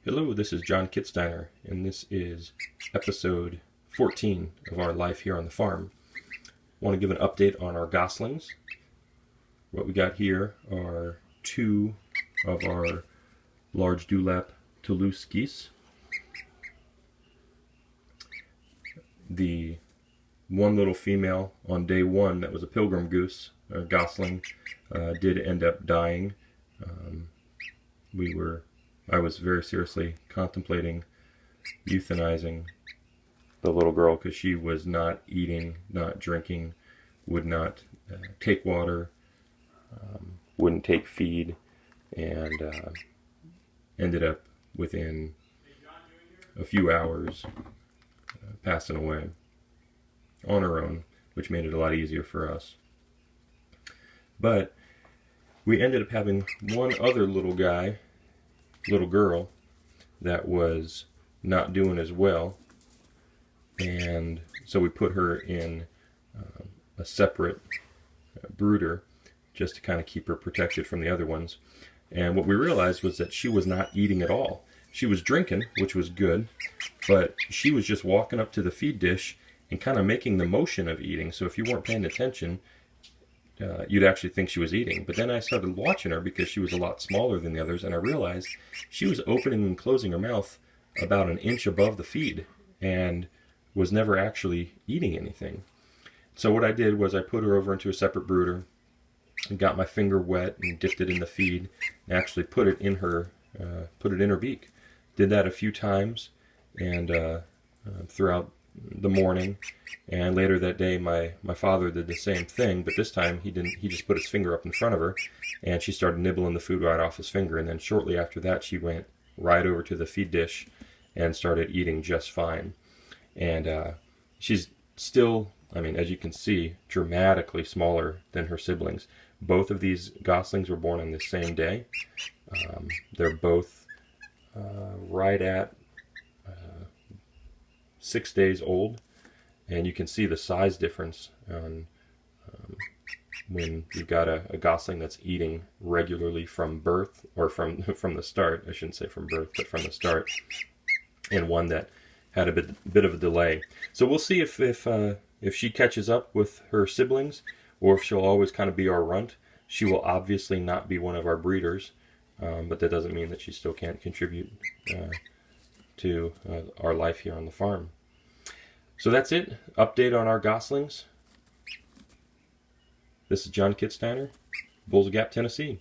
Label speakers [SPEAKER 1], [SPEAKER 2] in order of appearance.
[SPEAKER 1] Hello, this is John Kitsteiner, and this is episode 14 of our life here on the farm. I want to give an update on our goslings. What we got here are two of our large dewlap Toulouse geese. The one little female on day one that was a pilgrim goose, or gosling, did end up dying. I was very seriously contemplating euthanizing the little girl because she was not eating, not drinking, would not take water, wouldn't take feed, and ended up within a few hours passing away on her own, which made it a lot easier for us. But we ended up having one other little girl that was not doing as well, and so we put her in a separate brooder just to kind of keep her protected from the other ones. And what we realized was that she was not eating at all. She was drinking, which was good, but she was just walking up to the feed dish and kind of making the motion of eating. So if you weren't paying attention, you'd actually think she was eating. But then I started watching her because she was a lot smaller than the others, and I realized she was opening and closing her mouth about an inch above the feed and was never actually eating anything. So what I did was I put her over into a separate brooder and got my finger wet and dipped it in the feed and actually put it in her beak. Did that a few times and throughout the morning, and later that day my father did the same thing, but this time he just put his finger up in front of her and she started nibbling the food right off his finger, and then shortly after that she went right over to the feed dish and started eating just fine. And she's still, I mean, as you can see, dramatically smaller than her siblings. Both of these goslings were born on the same day. They're both right at 6 days old, and you can see the size difference on when you've got a gosling that's eating regularly from birth, or from the start. I shouldn't say from birth, but from the start, and one that had a bit of a delay. So we'll see if she catches up with her siblings, or if she'll always kind of be our runt. She will obviously not be one of our breeders, but that doesn't mean that she still can't contribute to our life here on the farm. So that's it. Update on our goslings. This is John Kitsteiner, Bulls Gap, Tennessee.